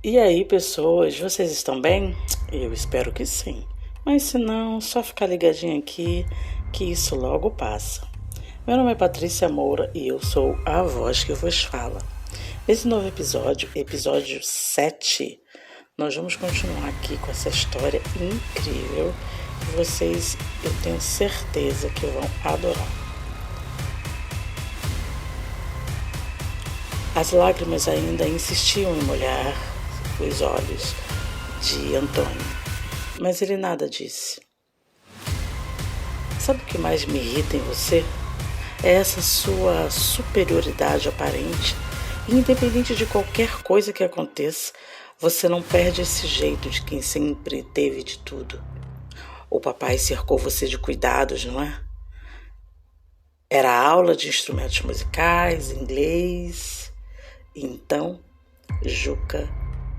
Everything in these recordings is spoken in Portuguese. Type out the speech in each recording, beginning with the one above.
E aí, pessoas, vocês estão bem? Eu espero que sim. Mas se não, só ficar ligadinho aqui que isso logo passa. Meu nome é Patrícia Moura e eu sou a voz que vos fala. Nesse novo episódio, episódio 7, nós vamos continuar aqui com essa história incrível que vocês, eu tenho certeza que vão adorar. As lágrimas ainda insistiam em molhar os olhos de Antônio, mas ele nada disse. Sabe o que mais me irrita em você? É essa sua superioridade aparente. E independente de qualquer coisa que aconteça, você não perde esse jeito de quem sempre teve de tudo. O papai cercou você de cuidados, não é? Era aula de instrumentos musicais, inglês. Então, Juca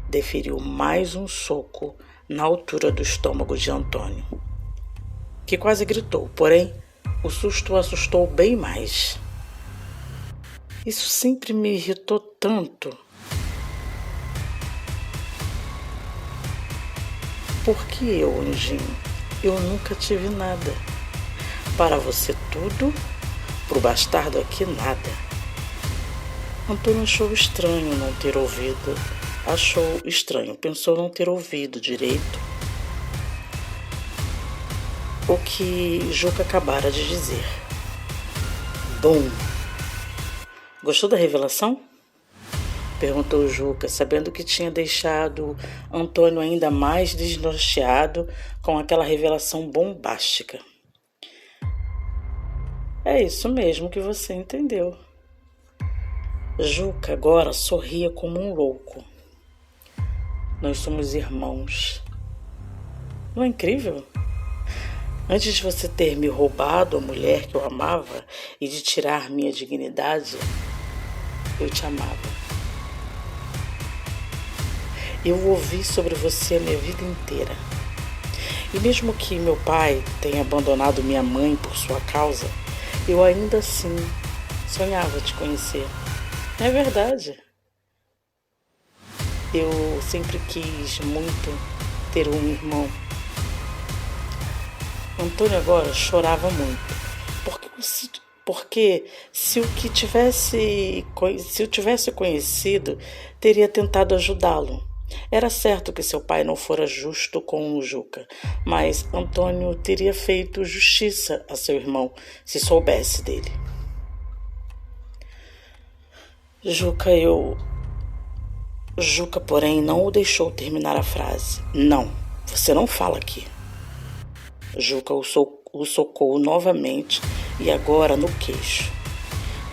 deferiu mais um soco na altura do estômago de Antônio, que quase gritou, porém o susto o assustou bem mais. Isso sempre me irritou tanto. Porque eu, anjinho, eu nunca tive nada. Para você tudo, pro bastardo aqui nada. Antônio achou estranho não ter ouvido. Achou estranho, pensou não ter ouvido direito o que Juca acabara de dizer. Bom. Gostou da revelação? Perguntou Juca, sabendo que tinha deixado Antônio ainda mais desnorteado com aquela revelação bombástica. É isso mesmo que você entendeu. Juca agora sorria como um louco. Nós somos irmãos. Não é incrível? Antes de você ter me roubado a mulher que eu amava e de tirar minha dignidade, eu te amava. Eu ouvi sobre você a minha vida inteira. E mesmo que meu pai tenha abandonado minha mãe por sua causa, eu ainda assim sonhava te conhecer. É verdade. Eu sempre quis muito ter um irmão. Antônio agora chorava muito. Porque se o tivesse conhecido, teria tentado ajudá-lo. Era certo que seu pai não fora justo com o Juca, mas Antônio teria feito justiça a seu irmão se soubesse dele. Juca, porém, não o deixou terminar a frase. Não, você não fala aqui. Juca o socou novamente e agora no queixo.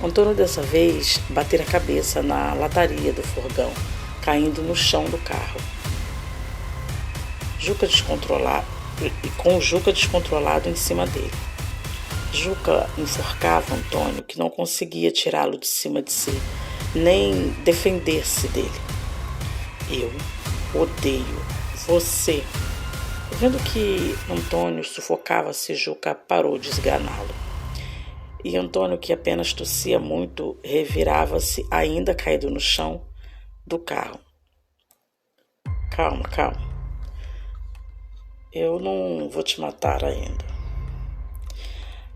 Antônio dessa vez batera a cabeça na lataria do furgão, caindo no chão do carro. Com Juca descontrolado em cima dele. Juca enforcava Antônio, que não conseguia tirá-lo de cima de si, nem defender-se dele. Eu odeio você. Vendo que Antônio sufocava-se, Juca parou de esganá-lo. E Antônio, que apenas tossia muito, revirava-se, ainda caído no chão do carro. Calma. Eu não vou te matar ainda.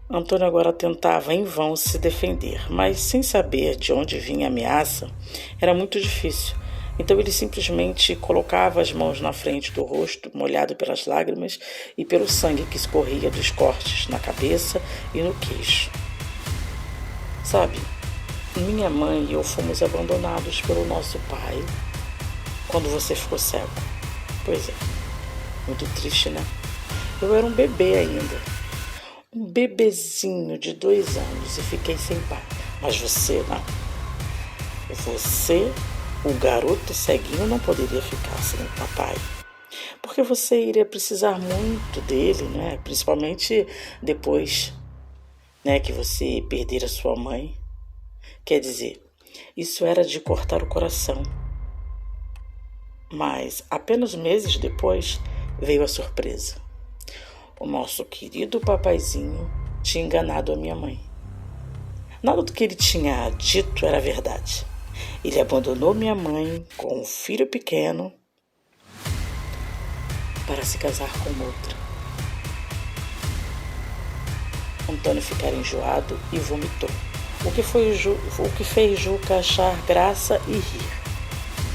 Antônio agora tentava em vão se defender, mas sem saber de onde vinha a ameaça, era muito difícil. Então ele simplesmente colocava as mãos na frente do rosto, molhado pelas lágrimas e pelo sangue que escorria dos cortes na cabeça e no queixo. Sabe, minha mãe e eu fomos abandonados pelo nosso pai quando você ficou cego. Pois é, muito triste, né? Eu era um bebê ainda. Um bebezinho de 2 anos e fiquei sem pai. Mas você não. Você, o garoto ceguinho, não poderia ficar sem o papai. Porque você iria precisar muito dele, né? Principalmente depois, né, que você perder a sua mãe. Quer dizer, isso era de cortar o coração. Mas apenas meses depois veio a surpresa. O nosso querido papaizinho tinha enganado a minha mãe. Nada do que ele tinha dito era verdade. Ele abandonou minha mãe com um filho pequeno para se casar com outra. Antônio ficara enjoado e vomitou, o que fez Juca achar graça e rir.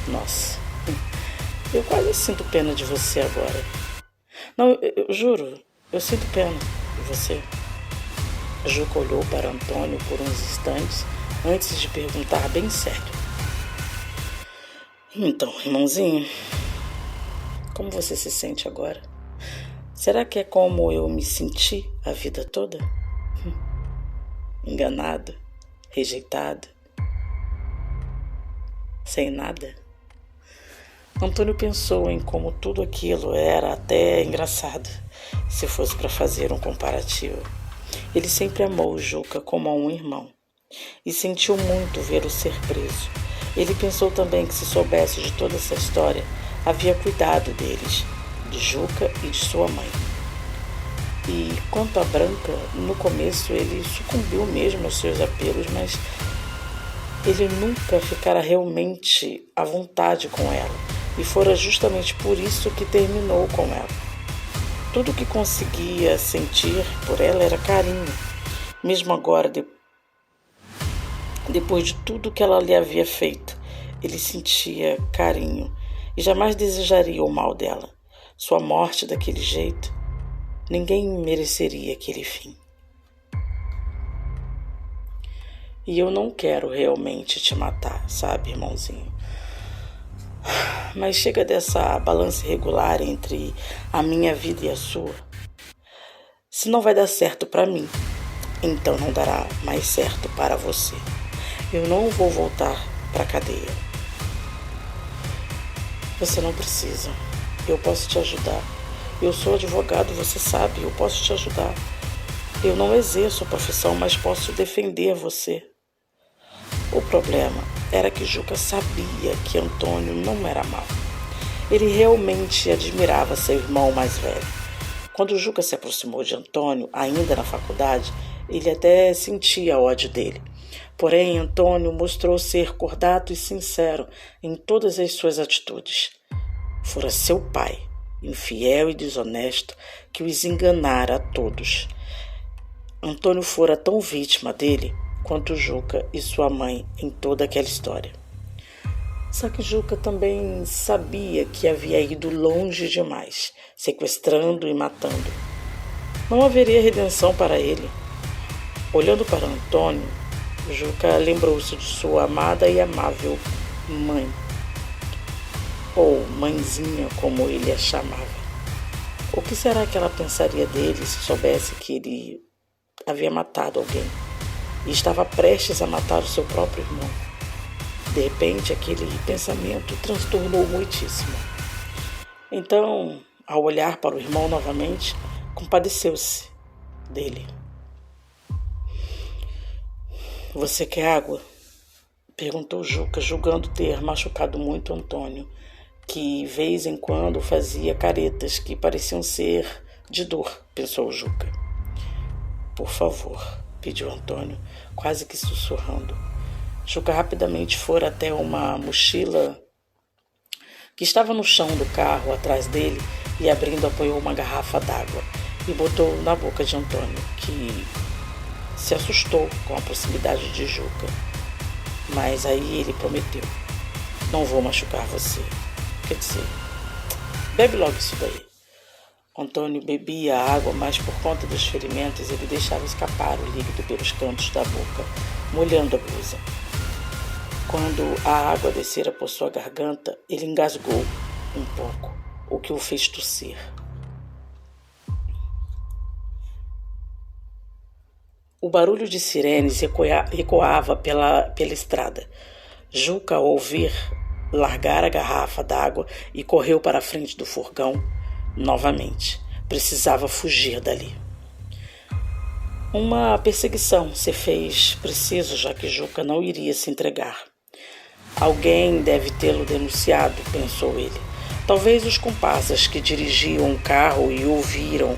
Nossa, eu quase sinto pena de você agora. Não, eu juro, eu sinto pena de você. Juca olhou para Antônio por uns instantes antes de perguntar bem sério. Então, irmãozinho, como você se sente agora? Será que é como eu me senti a vida toda? Enganado, rejeitado, sem nada? Antônio pensou em como tudo aquilo era até engraçado, se fosse para fazer um comparativo. Ele sempre amou o Juca como a um irmão e sentiu muito vê-lo ser preso. Ele pensou também que se soubesse de toda essa história, havia cuidado deles, de Juca e de sua mãe. E quanto à Branca, no começo ele sucumbiu mesmo aos seus apelos, mas ele nunca ficara realmente à vontade com ela, e fora justamente por isso que terminou com ela. Tudo o que conseguia sentir por ela era carinho, mesmo agora, depois de tudo que ela lhe havia feito, ele sentia carinho e jamais desejaria o mal dela. Sua morte daquele jeito, ninguém mereceria aquele fim. E eu não quero realmente te matar, sabe, irmãozinho? Mas chega dessa balança irregular entre a minha vida e a sua. Se não vai dar certo para mim, então não dará mais certo para você. Eu não vou voltar para a cadeia. Você não precisa. Eu posso te ajudar. Eu sou advogado, você sabe, eu posso te ajudar. Eu não exerço a profissão, mas posso defender você. O problema era que Juca sabia que Antônio não era mau. Ele realmente admirava seu irmão mais velho. Quando Juca se aproximou de Antônio, ainda na faculdade, ele até sentia ódio dele. Porém, Antônio mostrou ser cordato e sincero em todas as suas atitudes. Fora seu pai, infiel e desonesto, que os enganara a todos. Antônio fora tão vítima dele quanto Juca e sua mãe em toda aquela história. Só que Juca também sabia que havia ido longe demais, sequestrando e matando. Não haveria redenção para ele. Olhando para Antônio, Juca lembrou-se de sua amada e amável mãe, ou mãezinha, como ele a chamava. O que será que ela pensaria dele se soubesse que ele havia matado alguém e estava prestes a matar o seu próprio irmão? De repente, aquele pensamento transtornou muitíssimo. Então, ao olhar para o irmão novamente, compadeceu-se dele. Você quer água? Perguntou Juca, julgando ter machucado muito Antônio, que vez em quando fazia caretas que pareciam ser de dor, pensou Juca. Por favor, pediu Antônio, quase que sussurrando. Juca rapidamente fora até uma mochila que estava no chão do carro atrás dele e, abrindo, apoiou uma garrafa d'água e botou na boca de Antônio, que se assustou com a proximidade de Juca. Mas aí ele prometeu: não vou machucar você. Quer dizer, bebe logo isso daí. Antônio bebia a água, mas por conta dos ferimentos ele deixava escapar o líquido pelos cantos da boca, molhando a blusa. Quando a água descera por sua garganta, ele engasgou um pouco, o que o fez tossir. O barulho de sirenes ecoava pela estrada. Juca, ao ouvir, largara a garrafa d'água e correu para a frente do furgão novamente. Precisava fugir dali. Uma perseguição se fez preciso, já que Juca não iria se entregar. Alguém deve tê-lo denunciado, pensou ele. Talvez os comparsas que dirigiam o carro e ouviram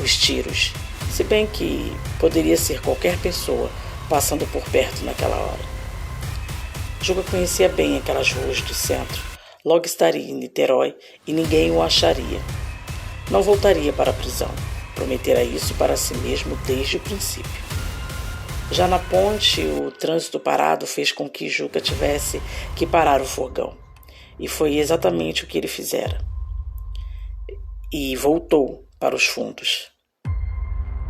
os tiros. Se bem que poderia ser qualquer pessoa passando por perto naquela hora. Juca conhecia bem aquelas ruas do centro. Logo estaria em Niterói e ninguém o acharia. Não voltaria para a prisão. Prometera isso para si mesmo desde o princípio. Já na ponte, o trânsito parado fez com que Juca tivesse que parar o furgão. E foi exatamente o que ele fizera. E voltou para os fundos,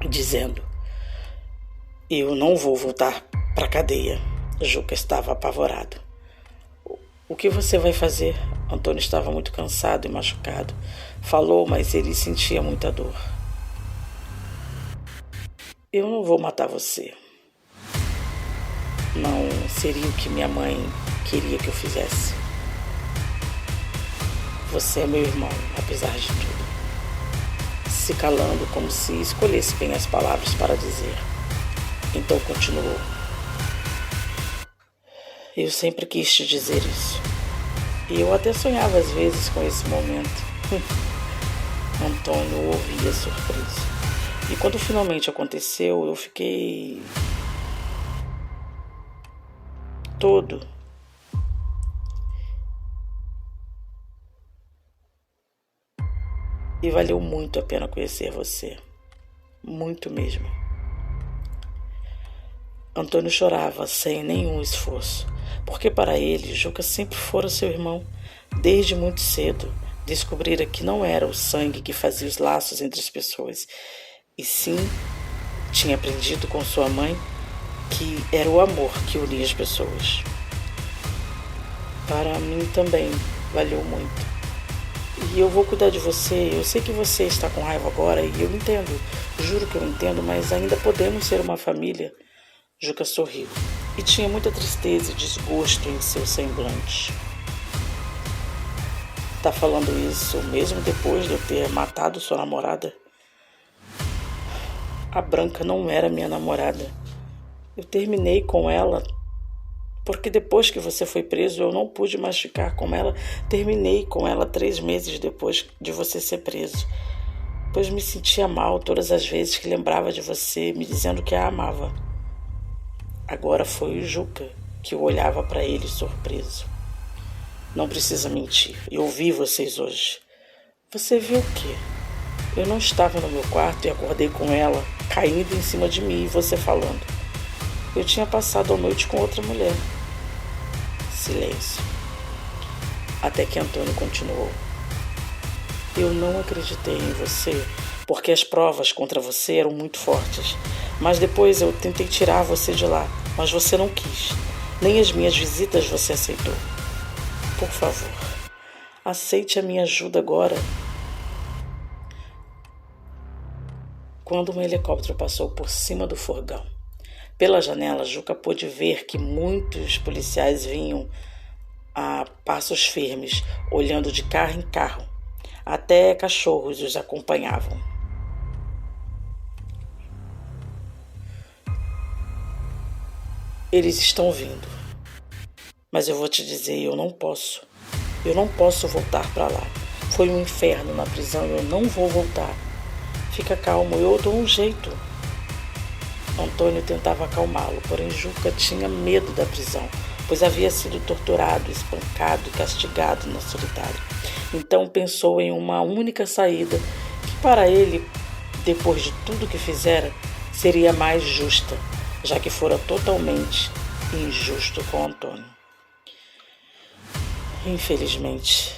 dizendo: "Eu não vou voltar para a cadeia." Juca estava apavorado. "O que você vai fazer?" Antônio estava muito cansado e machucado. Falou, mas ele sentia muita dor. "Eu não vou matar você. Não seria o que minha mãe queria que eu fizesse. Você é meu irmão, apesar de tudo." Se calando, como se escolhesse bem as palavras para dizer. Então continuou: "Eu sempre quis te dizer isso. E eu até sonhava às vezes com esse momento." Antônio ouvia surpreso. E quando finalmente aconteceu, eu fiquei todo. E valeu muito a pena conhecer você. Muito mesmo." Antônio chorava sem nenhum esforço, porque para ele Juca sempre fora seu irmão. Desde muito cedo, descobrira que não era o sangue que fazia os laços entre as pessoas, e sim tinha aprendido com sua mãe que era o amor que unia as pessoas. Para mim também valeu muito. E eu vou cuidar de você. Eu sei que você está com raiva agora e eu entendo. Juro que eu entendo, mas ainda podemos ser uma família." Juca sorriu e tinha muita tristeza e desgosto em seu semblante. "Tá falando isso mesmo depois de eu ter matado sua namorada?" "A Branca não era minha namorada. Eu terminei com ela porque depois que você foi preso eu não pude mais ficar com ela. Terminei com ela 3 meses depois de você ser preso, pois me sentia mal todas as vezes que lembrava de você, me dizendo que a amava." Agora foi o Juca que olhava para ele surpreso. "Não precisa mentir. Eu vi vocês hoje." "Você viu o quê?" "Eu não estava no meu quarto e acordei com ela caindo em cima de mim e você falando. Eu tinha passado a noite com outra mulher." Silêncio. Até que Antônio continuou: "Eu não acreditei em você porque as provas contra você eram muito fortes. Mas depois eu tentei tirar você de lá, mas você não quis. Nem as minhas visitas você aceitou. Por favor, aceite a minha ajuda agora." Quando um helicóptero passou por cima do furgão, pela janela, Juca pôde ver que muitos policiais vinham a passos firmes, olhando de carro em carro. Até cachorros os acompanhavam. "Eles estão vindo. Mas eu vou te dizer, eu não posso. Eu não posso voltar para lá. Foi um inferno na prisão e eu não vou voltar. Fica calmo, eu dou um jeito." Antônio tentava acalmá-lo, porém Juca tinha medo da prisão, pois havia sido torturado, espancado e castigado na solitária. Então pensou em uma única saída, que para ele, depois de tudo que fizera, seria mais justa, já que fora totalmente injusto com Antônio. "Infelizmente,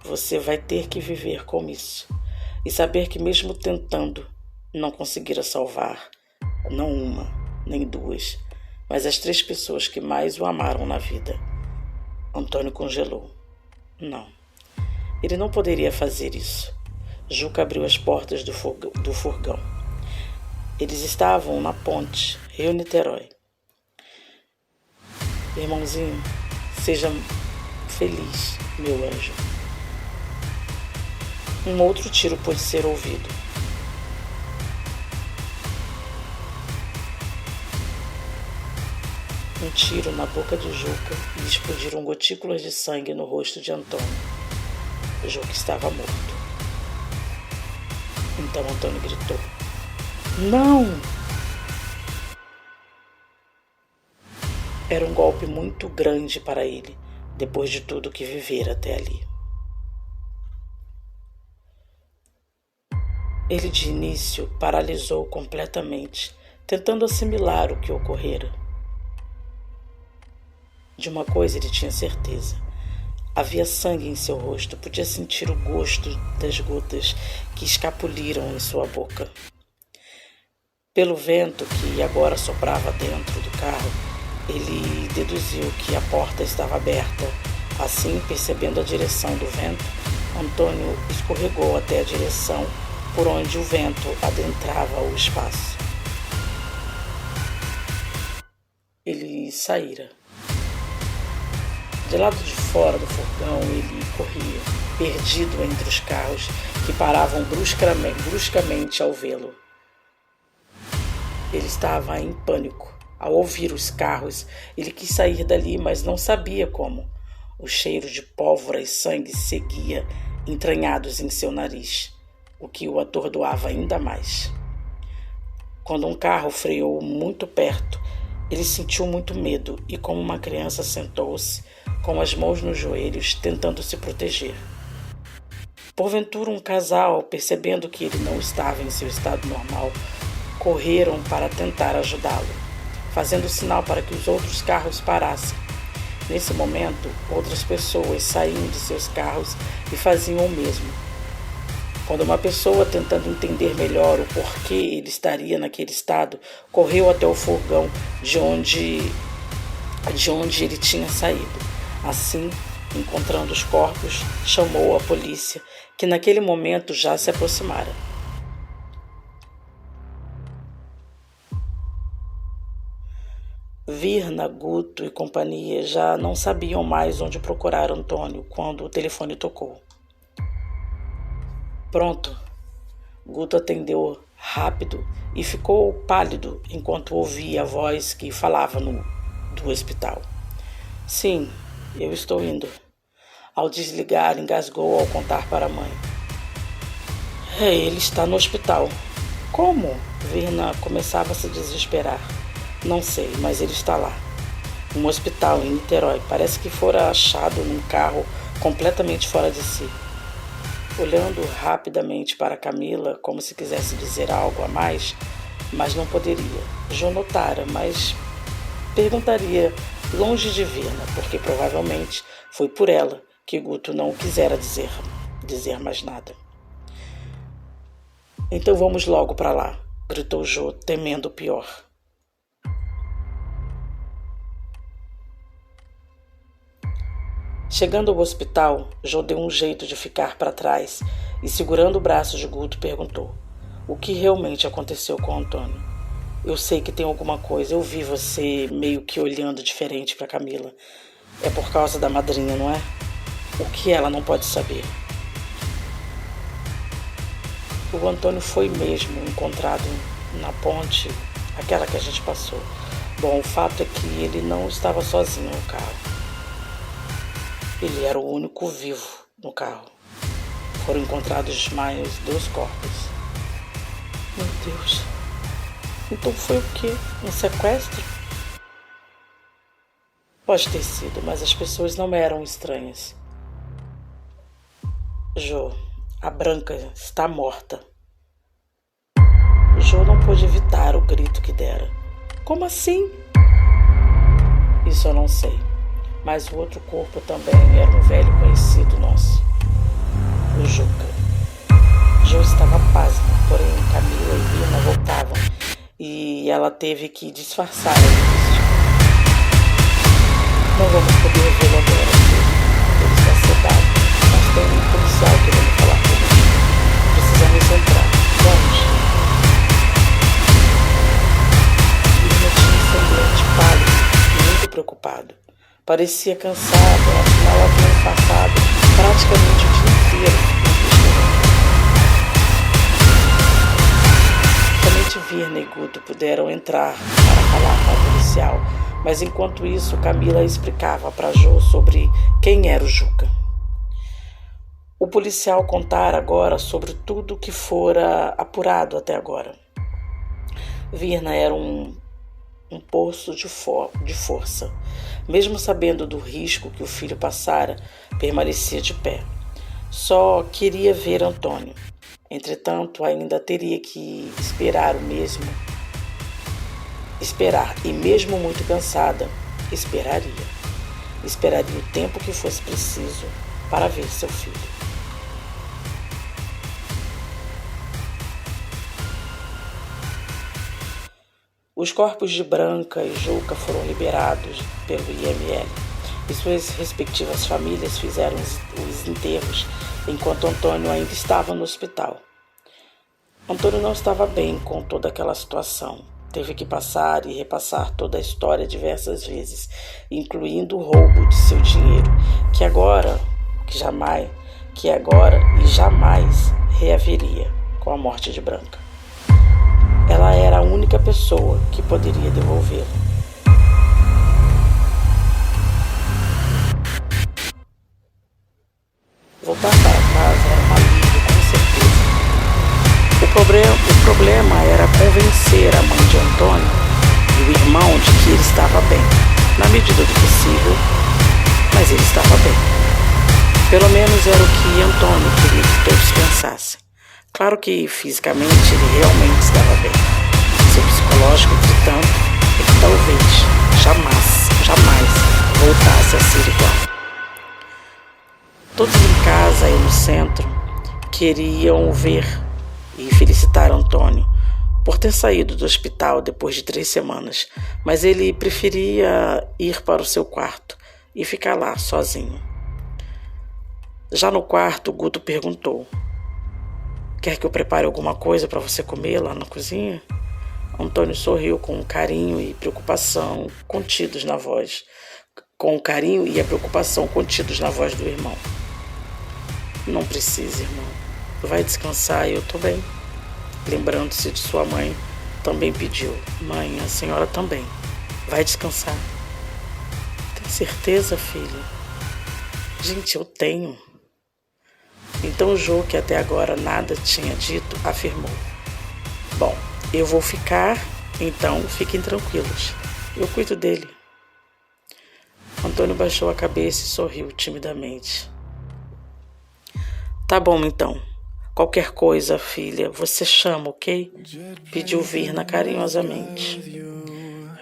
você vai ter que viver com isso e saber que mesmo tentando, não conseguira salvar, não uma, nem 2, mas as 3 pessoas que mais o amaram na vida." Antônio congelou. Não, ele não poderia fazer isso. Juca abriu as portas do furgão. Eles estavam na ponte, Rio-Niterói. "Irmãozinho, seja feliz, meu anjo." Um outro tiro pôde ser ouvido. Um tiro na boca de Juca e explodiram gotículas de sangue no rosto de Antônio. Juca estava morto. Então Antônio gritou: "Não!" Era um golpe muito grande para ele, depois de tudo que vivera até ali. Ele de início paralisou completamente, tentando assimilar o que ocorrera. De uma coisa ele tinha certeza. Havia sangue em seu rosto, podia sentir o gosto das gotas que escapuliram em sua boca. Pelo vento que agora soprava dentro do carro, ele deduziu que a porta estava aberta. Assim, percebendo a direção do vento, Antônio escorregou até a direção por onde o vento adentrava o espaço. Ele saíra. De lado de fora do furgão, ele corria, perdido entre os carros que paravam bruscamente ao vê-lo. Ele estava em pânico. Ao ouvir os carros, ele quis sair dali, mas não sabia como. O cheiro de pólvora e sangue seguia entranhados em seu nariz, o que o atordoava ainda mais. Quando um carro freou muito perto, ele sentiu muito medo e, como uma criança, sentou-se, com as mãos nos joelhos, tentando se proteger. Porventura, um casal, percebendo que ele não estava em seu estado normal, correram para tentar ajudá-lo, fazendo sinal para que os outros carros parassem. Nesse momento, outras pessoas saíam de seus carros e faziam o mesmo. Quando uma pessoa, tentando entender melhor o porquê ele estaria naquele estado, correu até o furgão de onde ele tinha saído. Assim, encontrando os corpos, chamou a polícia, que naquele momento já se aproximara. Virna, Guto e companhia já não sabiam mais onde procurar Antônio quando o telefone tocou. Pronto. Guto atendeu rápido e ficou pálido enquanto ouvia a voz que falava do hospital. Sim, eu estou indo. Ao desligar, engasgou ao contar para a mãe. Ele está no hospital. Como? Virna começava a se desesperar. Não sei, mas ele está lá. Um hospital em Niterói. Parece que fora achado num carro completamente fora de si. Olhando rapidamente para Camila, como se quisesse dizer algo a mais, mas não poderia. Jô notara, mas perguntaria longe de Virna, porque provavelmente foi por ela que Guto não quisera dizer mais nada. Então vamos logo para lá, gritou Jô, temendo o pior. Chegando ao hospital, Jô deu um jeito de ficar para trás e, segurando o braço de Guto, perguntou: o que realmente aconteceu com Antônio? Eu sei que tem alguma coisa, eu vi você meio que olhando diferente para Camila. É por causa da madrinha, não é? O que ela não pode saber? O Antônio foi mesmo encontrado na ponte, aquela que a gente passou. Bom, o fato é que ele não estava sozinho no carro. Ele era o único vivo no carro. Foram encontrados mais 2 corpos. Meu Deus. Então foi o quê? Um sequestro? Pode ter sido, mas as pessoas não eram estranhas. Jô, a Branca está morta. Jô não pôde evitar o grito que dera. Como assim? Isso eu não sei. Mas o outro corpo também era um velho conhecido nosso, o Juca. Jô estava pasma, porém Camila e Virna voltavam e ela teve que disfarçar a angústia. Não vamos poder vê-lo agora, filho. Ele está sedado, mas tem um policial querendo falar comigo. Precisamos entrar. Vamos. Virna tinha um semblante pálido e muito preocupado. Parecia cansado, afinal haviam passado praticamente o dia inteiro no Somente Virna e Guto puderam entrar para falar com o policial, mas enquanto isso Camila explicava para Jô sobre quem era o Juca. O policial contara agora sobre tudo que fora apurado até agora. Virna era um um poço de força. Mesmo sabendo do risco que o filho passara, permanecia de pé. Só queria ver Antônio. Entretanto, ainda teria que esperar, e mesmo muito cansada, esperaria. Esperaria o tempo que fosse preciso para ver seu filho. Os corpos de Branca e Juca foram liberados pelo IML e suas respectivas famílias fizeram os enterros enquanto Antônio ainda estava no hospital. Antônio não estava bem com toda aquela situação. Teve que passar e repassar toda a história diversas vezes, incluindo o roubo de seu dinheiro, que agora e jamais reaveria com a morte de Branca. Ela era a única pessoa que poderia devolvê-lo. Voltar para casa era um alívio, com certeza. O problema era convencer a mãe de Antônio e o irmão de que ele estava bem, na medida do possível, mas ele estava bem. Pelo menos era o que Antônio queria que todos pensassem. Claro que fisicamente ele realmente estava bem. Seu psicológico, entretanto, é que talvez jamais voltasse a ser igual. Todos em casa e no centro queriam ver e felicitar Antônio por ter saído do hospital depois de 3 semanas, mas ele preferia ir para o seu quarto e ficar lá sozinho. Já no quarto, Guto perguntou: "Quer que eu prepare alguma coisa para você comer lá na cozinha?" Antônio sorriu com o carinho e a preocupação contidos na voz do irmão. "Não precisa, irmão. Vai descansar e eu tô bem." Lembrando-se de sua mãe, também pediu: "Mãe, a senhora também. Vai descansar." "Tem certeza, filho?" "Gente, eu tenho." Então Jô, que até agora nada tinha dito, afirmou: "Bom, eu vou ficar, então fiquem tranquilos. Eu cuido dele." Antônio baixou a cabeça e sorriu timidamente. "Tá bom, então. Qualquer coisa, filha, você chama, ok?" Pediu Virna carinhosamente.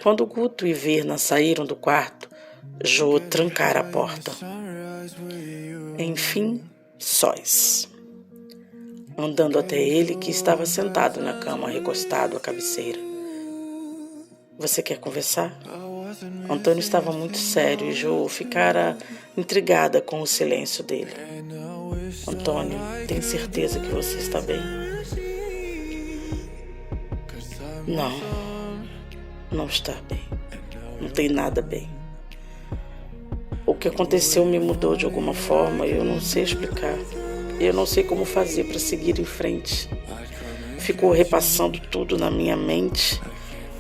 Quando Guto e Virna saíram do quarto, Jô trancara a porta. Enfim, sós. Andando até ele, que estava sentado na cama, recostado à cabeceira. "Você quer conversar?" Antônio estava muito sério e Jô ficara intrigada com o silêncio dele. "Antônio, tem certeza que você está bem?" Não está bem. Não tem nada bem. O que aconteceu me mudou de alguma forma e eu não sei explicar. Eu não sei como fazer para seguir em frente. Ficou repassando tudo na minha mente.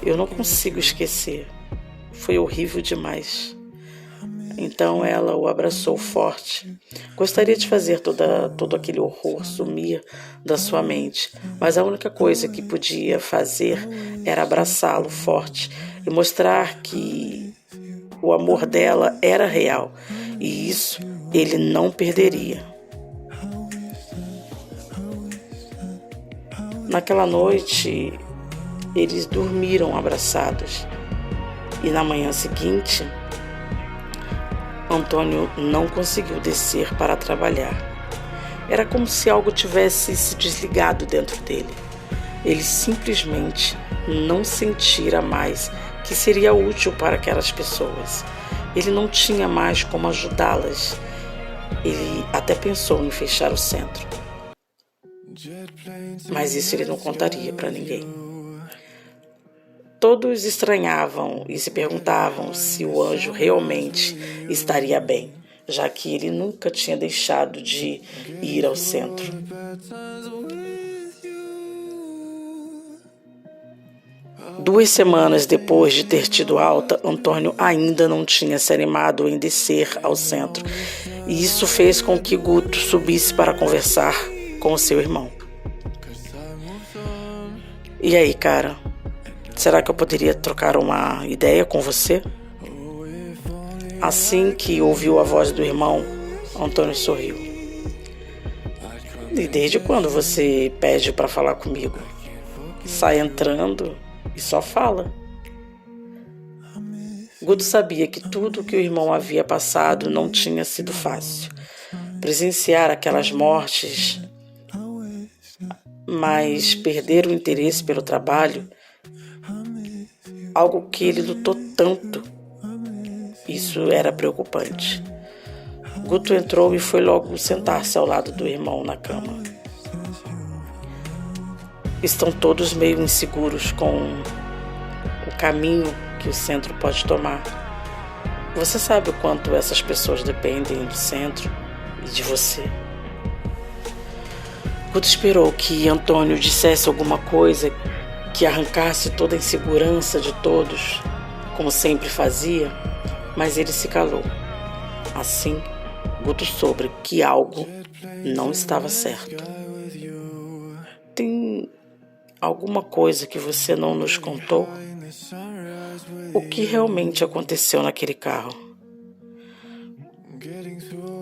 Eu não consigo esquecer. Foi horrível demais. Então ela o abraçou forte. Gostaria de fazer todo aquele horror sumir da sua mente, mas a única coisa que podia fazer era abraçá-lo forte e mostrar que o amor dela era real, e isso ele não perderia. Naquela noite, eles dormiram abraçados, e na manhã seguinte, Antônio não conseguiu descer para trabalhar. Era como se algo tivesse se desligado dentro dele. Ele simplesmente não sentira mais que seria útil para aquelas pessoas. Ele não tinha mais como ajudá-las. Ele até pensou em fechar o centro. Mas isso ele não contaria para ninguém. Todos estranhavam e se perguntavam se o anjo realmente estaria bem, já que ele nunca tinha deixado de ir ao centro. Duas semanas depois de ter tido alta, Antônio ainda não tinha se animado em descer ao centro, e isso fez com que Guto subisse para conversar com seu irmão. "E aí, cara? Será que eu poderia trocar uma ideia com você? Assim que ouviu a voz do irmão, Antônio sorriu. E desde quando você pede para falar comigo? Sai entrando e só fala. Guto sabia que tudo o que o irmão havia passado não tinha sido fácil. Presenciar aquelas mortes, mas perder o interesse pelo trabalho, algo que ele lutou tanto, isso era preocupante. Guto entrou e foi logo sentar-se ao lado do irmão na cama. Estão todos meio inseguros com o caminho que o centro pode tomar. Você sabe o quanto essas pessoas dependem do centro e de você. Guto esperou que Antônio dissesse alguma coisa que arrancasse toda a insegurança de todos, como sempre fazia, mas ele se calou. Assim, Guto soube que algo não estava certo. Tem alguma coisa que você não nos contou? O que realmente aconteceu naquele carro?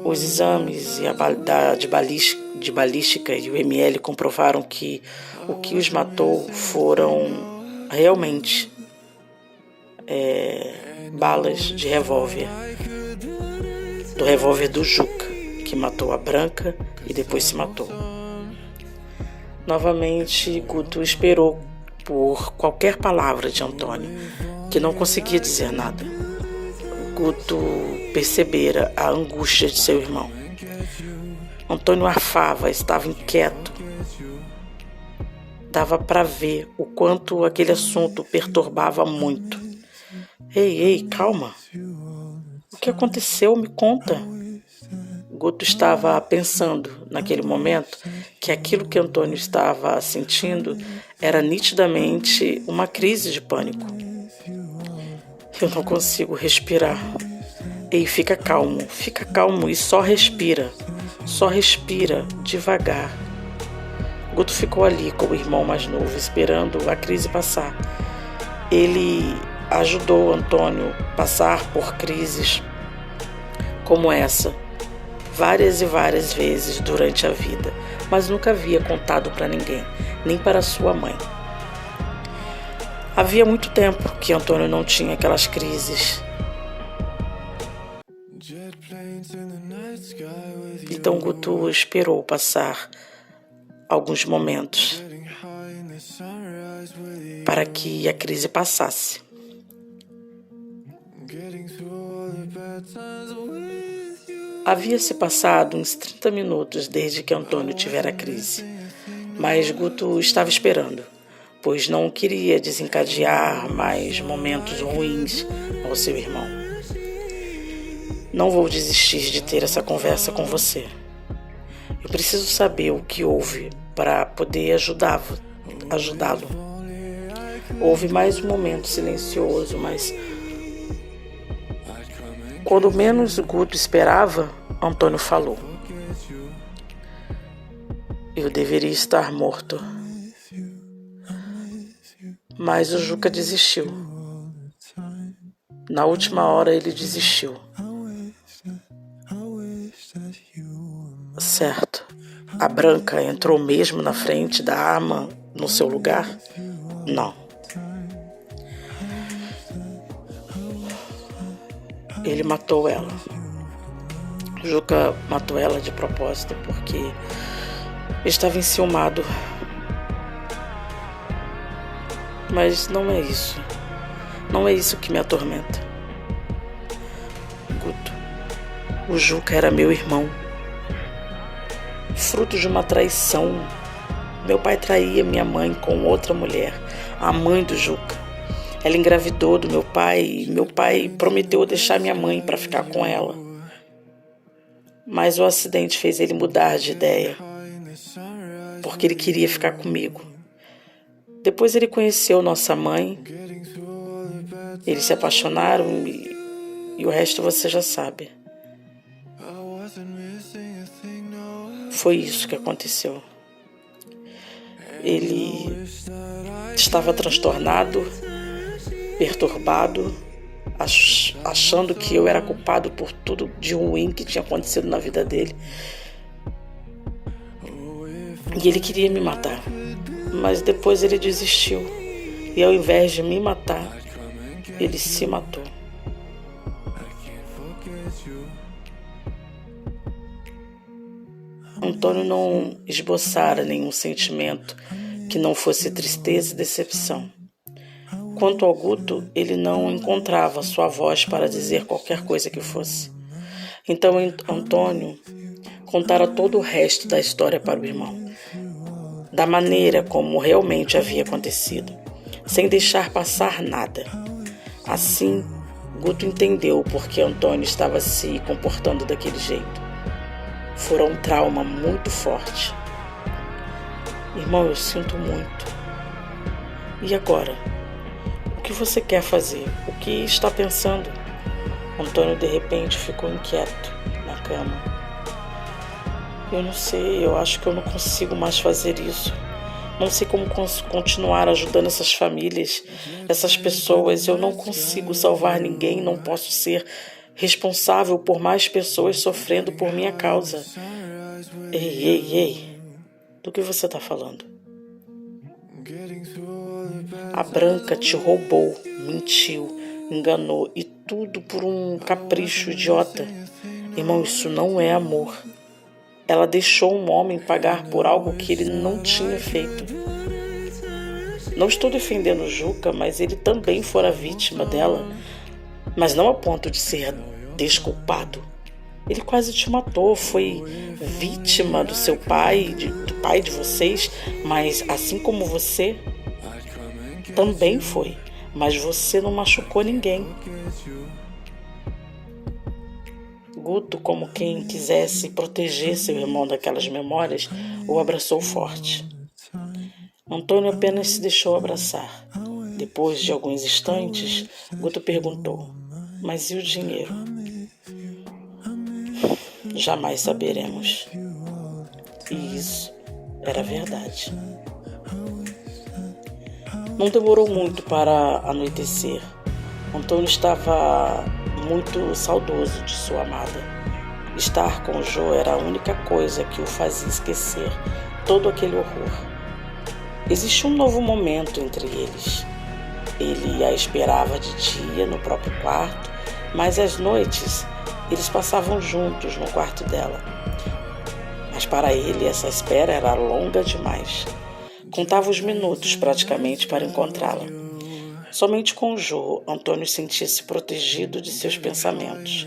Os exames de balística e o ML comprovaram que o que os matou foram realmente balas de revólver. Do revólver do Juca, que matou a Branca e depois se matou. Novamente, Guto esperou por qualquer palavra de Antônio, que não conseguia dizer nada. Guto percebera a angústia de seu irmão. Antônio arfava, estava inquieto. Dava para ver o quanto aquele assunto perturbava muito. Ei, calma. O que aconteceu? Me conta. Guto estava pensando, naquele momento, que aquilo que Antônio estava sentindo era nitidamente uma crise de pânico. Eu não consigo respirar. Ei, fica calmo e só respira devagar. Guto ficou ali com o irmão mais novo, esperando a crise passar. Ele ajudou Antônio a passar por crises como essa várias e várias vezes durante a vida, mas nunca havia contado para ninguém, nem para sua mãe. Havia muito tempo que Antônio não tinha aquelas crises. Então Guto esperou passar alguns momentos para que a crise passasse. Havia-se passado uns 30 minutos desde que Antônio tivera a crise, mas Guto estava esperando, pois não queria desencadear mais momentos ruins ao seu irmão. Não vou desistir de ter essa conversa com você. Eu preciso saber o que houve para poder ajudá-lo. Houve mais um momento silencioso, mas quando menos Guto esperava, Antônio falou. Eu deveria estar morto. Mas o Juca desistiu. Na última hora ele desistiu. Certo. A Branca entrou mesmo na frente da arma no seu lugar? Não. Ele matou ela. Juca matou ela de propósito porque estava enciumado. Mas não é isso. Não é isso que me atormenta. Guto, o Juca era meu irmão. Fruto de uma traição. Meu pai traía minha mãe com outra mulher, a mãe do Juca. Ela engravidou do meu pai e meu pai prometeu deixar minha mãe para ficar com ela. Mas o acidente fez ele mudar de ideia, porque ele queria ficar comigo. Depois ele conheceu nossa mãe, eles se apaixonaram e o resto você já sabe. Foi isso que aconteceu. Ele estava transtornado perturbado, achando que eu era culpado por tudo de ruim que tinha acontecido na vida dele. E ele queria me matar, mas depois ele desistiu. E ao invés de me matar, ele se matou. Antônio não esboçara nenhum sentimento que não fosse tristeza e decepção. Quanto ao Guto, ele não encontrava sua voz para dizer qualquer coisa que fosse. Então Antônio contara todo o resto da história para o irmão, da maneira como realmente havia acontecido, sem deixar passar nada. Assim, Guto entendeu por que Antônio estava se comportando daquele jeito. Fora um trauma muito forte. Irmão, eu sinto muito. E agora? O que você quer fazer? O que está pensando? Antônio de repente ficou inquieto na cama. Eu não sei, eu acho que eu não consigo mais fazer isso. Não sei como continuar ajudando essas famílias, essas pessoas. Eu não consigo salvar ninguém, não posso ser responsável por mais pessoas sofrendo por minha causa. Ei, do que você está falando? A Branca te roubou, mentiu, enganou e tudo por um capricho idiota. Irmão, isso não é amor. Ela deixou um homem pagar por algo que ele não tinha feito. Não estou defendendo o Juca, mas ele também fora vítima dela, mas não a ponto de ser desculpado. Ele quase te matou, foi vítima do seu pai, do pai de vocês, mas assim como você, também foi, mas você não machucou ninguém. Guto, como quem quisesse proteger seu irmão daquelas memórias, o abraçou forte. Antônio apenas se deixou abraçar. Depois de alguns instantes, Guto perguntou: mas e o dinheiro? Jamais saberemos. E isso era verdade. Não demorou muito para anoitecer. Antônio estava muito saudoso de sua amada. Estar com Jo era a única coisa que o fazia esquecer todo aquele horror. Existia um novo momento entre eles. Ele a esperava de dia no próprio quarto, mas às noites eles passavam juntos no quarto dela. Mas para ele essa espera era longa demais. Contava os minutos praticamente para encontrá-la. Somente com Jo, Antônio sentia-se protegido de seus pensamentos.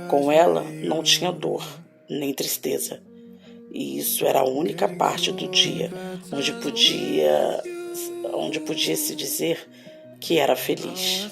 Com ela não tinha dor, nem tristeza. E isso era a única parte do dia onde podia se dizer que era feliz.